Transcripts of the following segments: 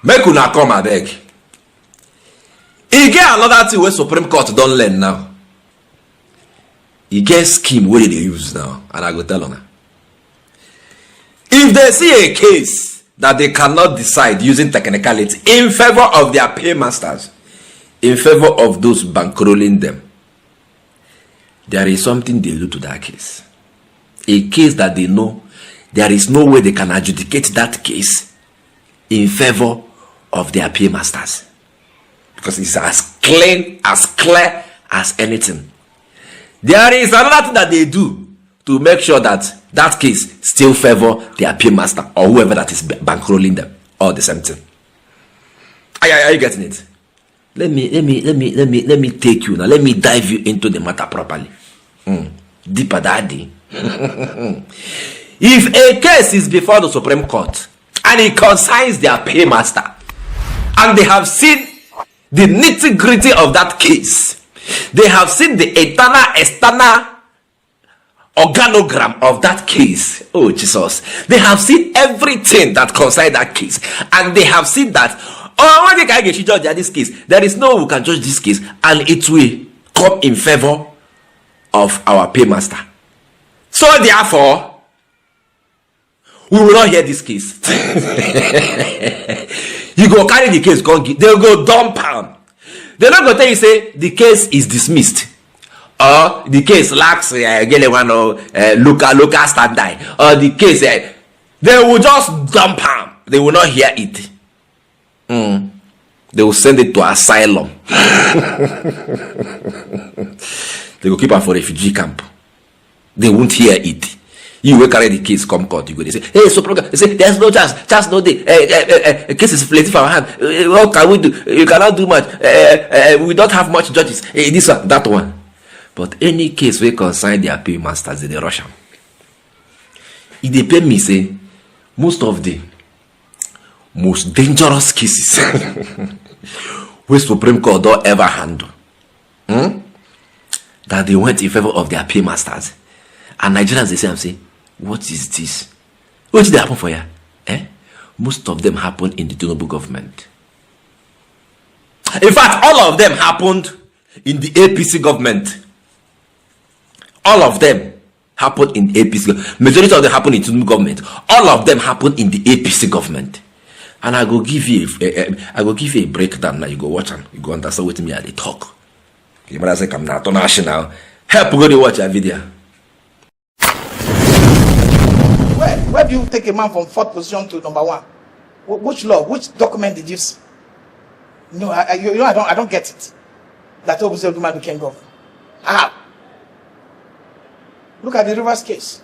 Make una come abeg. E get another thing where Supreme Court don't learn now. E get scheme where they use now, and I go tell una. If they see a case that they cannot decide using technicality in favor of their paymasters, in favor of those bankrolling them, there is something they do to that case. A case that they know there is no way they can adjudicate that case in favor of their paymasters, because it's as clean as anything. There is another thing that they do to make sure that that case still favor their paymaster or whoever that is bankrolling them, all the same thing. Are you getting it? Let me take you now. Let me dive you into the matter properly. Deeper, daddy. If a case is before the Supreme Court and it concerns their paymaster, and they have seen the nitty-gritty of that case, they have seen the external organogram of that case. Oh Jesus, they have seen everything that concerns that case, and they have seen that when they can judge this case, there is no one who can judge this case and it will come in favor of our paymaster. So therefore, we will not hear this case. You go carry the case, they'll go dumbfound. They're not going to tell you, say, the case is dismissed, or the case lacks local standard, or the case, they will just dumbfound. They will not hear it. They will send it to asylum. They will keep her for refugee camp. They won't hear it. You will carry the case, come court. You go, they say, hey, so they say, there's no chance no day. Case is plenty from hand. What can we do? You cannot do much. We don't have much judges. This one, that one. But any case we consign their paymasters, they rush them. It depends me, say, most of the most dangerous cases which Supreme Court don't ever handle, that they went in favor of their paymasters. And Nigerians, they say, what is this? What did they happen for you? Most of them happened in the Tinubu government. In fact, all of them happened in the APC government. All of them happened in APC. Majority of them happened in Tinubu government. All of them happened in the APC government. And I go give you a breakdown. Now you go watch and you go understand what me at the talk. You better say, come now, national. Help go to watch your video. Where do you take a man from 4th position to number 1? Which law? Which document did you see? No, I don't get it. That obviously man became governor. Look at the Rivers case.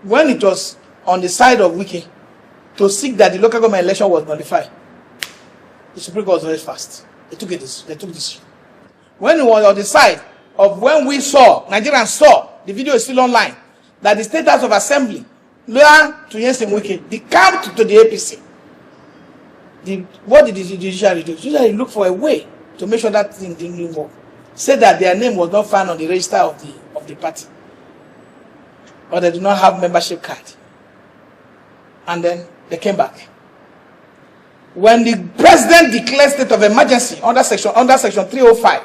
When it was on the side of Wiki to seek that the local government election was nullified, the Supreme Court was very fast. They took this. When it was on the side of when we saw, Nigerians saw, the video is still online, that the State House of Assembly, loyal to Yensim Wiki, they came to the APC. What did the judiciary do? The judiciary looked for a way to make sure that thing didn't involve. Said that their name was not found on the register of the party, or they do not have membership card. And then they came back. When the president declared state of emergency under section 305,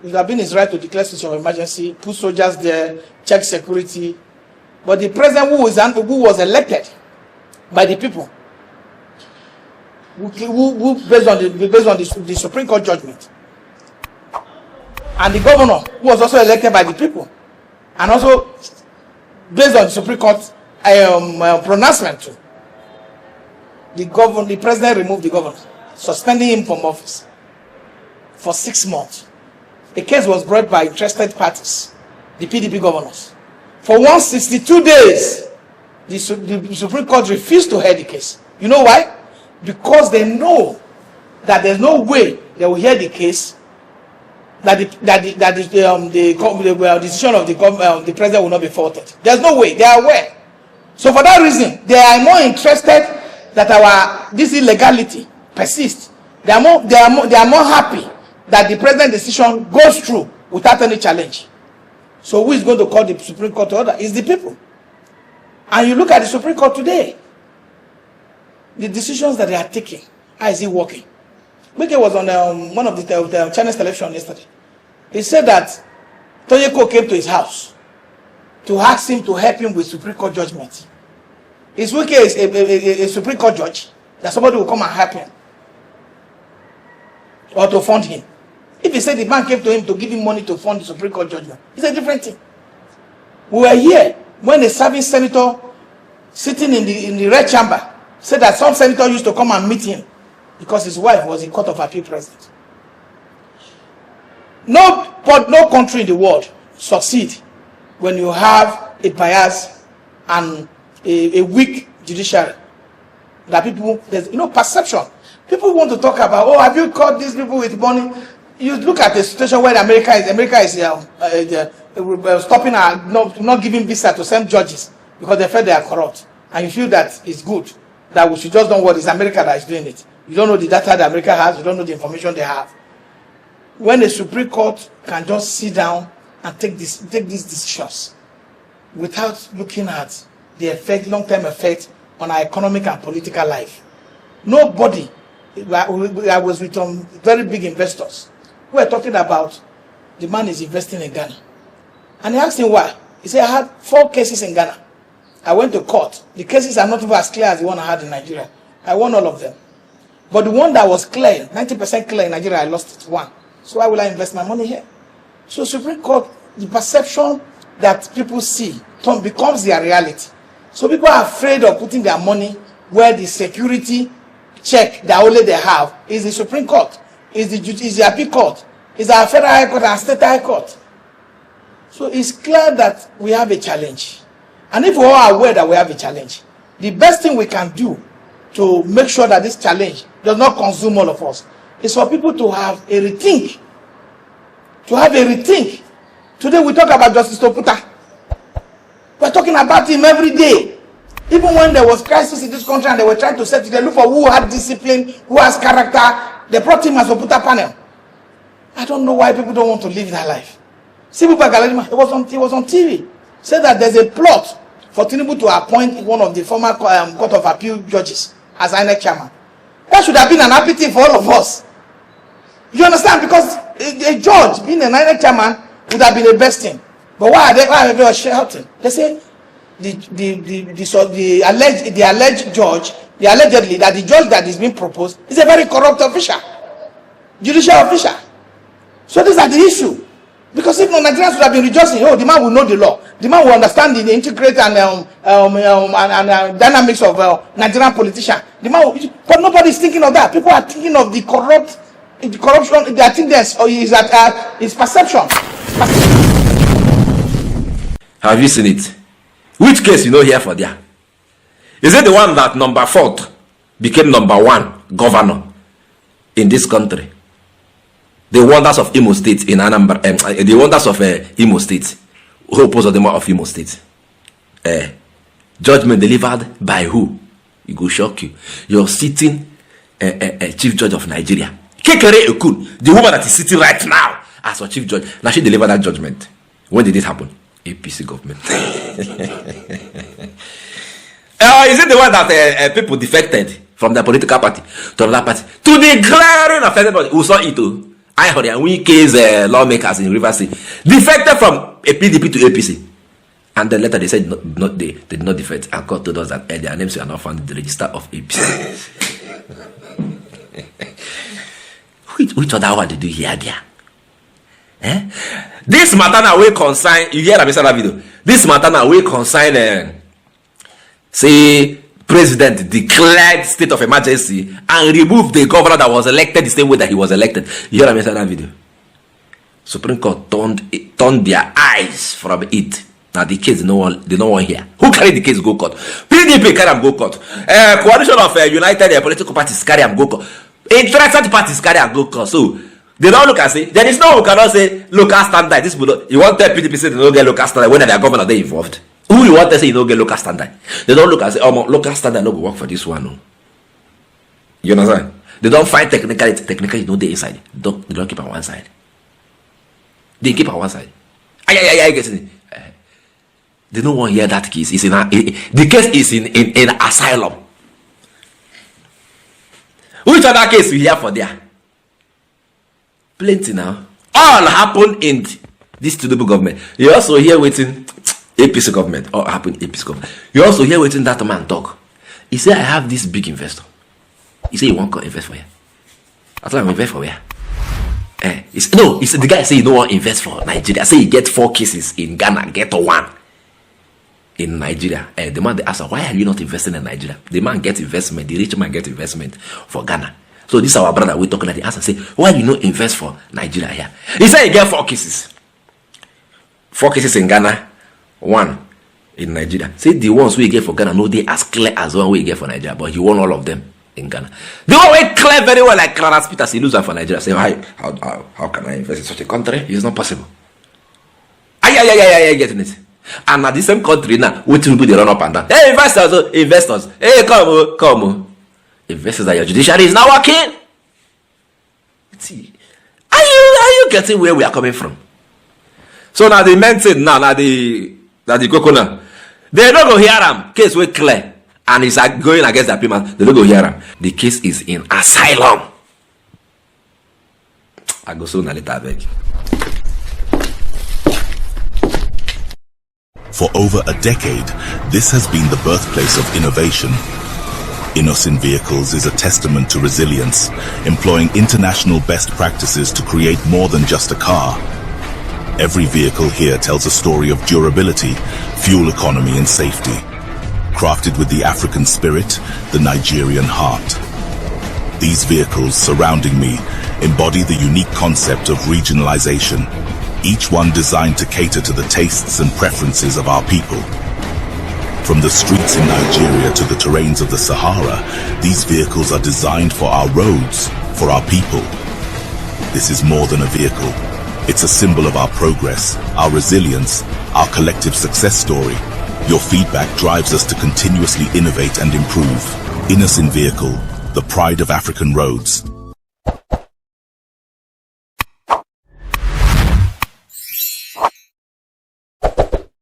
it would have been his right to declare state of emergency, put soldiers there, check security. But the president who was elected by the people, who based on the Supreme Court judgment, and the governor who was also elected by the people, and also based on the Supreme Court pronouncement too, the president removed the governor, suspending him from office for 6 months. The case was brought by interested parties, the PDP governors. For 162 days, the Supreme Court refused to hear the case. You know why? Because they know that there's no way they will hear the case, that the decision of the president will not be faulted. There's no way. They are aware. So for that reason, they are more interested that this illegality persists. They are more happy that the president's decision goes through without any challenge. So who is going to call the Supreme Court to order? It's the people. And you look at the Supreme Court today. the decisions that they are taking, how is it working? Gimmick was on one of the Chinese television yesterday. He said that Toyeko came to his house to ask him to help him with Supreme Court judgment. His Wike is a Supreme Court judge, that somebody will come and help him or to fund him. If he said the man came to him to give him money to fund the Supreme Court judgment, it's a different thing. We were here when a serving senator sitting in the red chamber said that some senator used to come and meet him because his wife was a court of appeal president. No country in the world succeed when you have a bias and a weak judiciary. That people, there's perception. People want to talk about, oh, have you caught these people with money? You look at the situation where America is stopping not giving visa to some judges because they feel they are corrupt, and you feel that it's good, that we should just don't what it's America that is doing it. You don't know the data that America has, you don't know the information they have. When the Supreme Court can just sit down and take these decisions without looking at the effect, long-term effect on our economic and political life. Nobody. I was with some very big investors who were talking about the man is investing in Ghana. And I asked him why. He said, I had 4 cases in Ghana. I went to court. The cases are not even as clear as the one I had in Nigeria. I won all of them. But the one that was clear, 90% clear in Nigeria, I lost it. 1. So why will I invest my money here? So Supreme Court, the perception that people see becomes their reality. So people are afraid of putting their money where the security check that only they have is the Supreme Court, is the appeal court, is our federal high court and state high court. So it's clear that we have a challenge. And if we are aware that we have a challenge, the best thing we can do to make sure that this challenge does not consume all of us is for people to have a rethink. To have a rethink. Today we talk about Justice Toputa. We're talking about him every day. Even when there was crisis in this country and they were trying to set it, they look for who had discipline, who has character. They brought him as a Toputa panel. I don't know why people don't want to live that life. Sibu Bagaladima, he was on TV. Said that there's a plot for Tinubu to appoint one of the former Court of Appeal judges as INEC chairman. That should have been an happy thing for all of us. You understand? Because a judge being an INEC chairman would have been the best thing. But why are they shouting? They say the alleged judge, allegedly that the judge that is being proposed is a very corrupt official, judicial official. So these are the issue. Because if Nigerians would have been rejoicing, oh, the man will know the law, the man will understand the integrate and dynamics of Nigerian politician. But nobody is thinking of that. People are thinking of the corruption. I think is perception. Have you seen it? Which case you know here for there? Is it the one that number 4 became number 1 governor in this country? The wonders of Imo State in Anambra, the wonders of Imo State. Who opposed them of Imo State? Judgment delivered by who? It will shock you. You're sitting chief judge of Nigeria. Kekere Ekun, the woman that is sitting right now as a chief judge. Now she delivered that judgment. When did it happen? APC government. Is it the one that people defected from their political party to another party to the glaring of everybody who saw it too? I heard and we case lawmakers in Rivers State defected from a PDP to APC, and then later they said they did not defect and court told us that their names were not found in the register of APC. which other one did you hear there? This matter now will consign. You hear that video? This matter now will consign. Say president declared state of emergency and removed the governor that was elected the same way that he was elected. You hear that video? Supreme Court turned their eyes from it. Now the case they don't want here. Who carried the case go court? PDP carry them go court. Coalition of united political parties carry them go court. Interested parties carry them go court. So they don't look and say there is no one who cannot say local standard. This you want to tell PDP say they don't get local standard when their governor they involved. Who you want to say you don't get local standard? They don't look and say, oh, local standard no go work for this one. No. You understand? They don't find technicality. Technicality no they inside. They don't keep on one side. They keep on one side. I get it. They don't want to hear that case. The case is in asylum. Which other case we hear for there? Plenty now. All happen in this Tinubu government. You also hear waiting APC government. All happen in APC government. You also hear waiting that man talk. He say, I have this big investor. He say he won't invest for you. I told him, invest for where? It's the guy say he don't want to invest for Nigeria. I say he get 4 cases in Ghana, get 1 in Nigeria. The man they ask him, why are you not investing in Nigeria? The man get investment, the rich man get investment for Ghana. So this is our brother we talking like the ask and say, why you not invest for Nigeria here? He said he get 4 cases. 4 cases in Ghana, 1 in Nigeria. Say the ones we get for Ghana, no, they as clear as one we get for Nigeria, but he won all of them in Ghana. The one we clear very well, like Clarence Peters, he lose one for Nigeria. Say, how can I invest in such a country? It's not possible. Getting it. And at the same country now, we to do the run up and down. Hey, investors, hey, come. Investors that your judiciary is not working. See, are you getting where we are coming from? So now the men said now the coconut, they don't go hear them. Case we clear. And it's going against the payment. They don't go hear him. The case is in asylum. I go soon a little bit. For over a decade, this has been the birthplace of innovation. Innocent Vehicles is a testament to resilience, employing international best practices to create more than just a car. Every vehicle here tells a story of durability, fuel economy and safety. Crafted with the African spirit, the Nigerian heart. These vehicles surrounding me embody the unique concept of regionalization, each one designed to cater to the tastes and preferences of our people. From the streets in Nigeria to the terrains of the Sahara, these vehicles are designed for our roads, for our people. This is more than a vehicle. It's a symbol of our progress, our resilience, our collective success story. Your feedback drives us to continuously innovate and improve. Innocent Vehicle, the pride of African roads.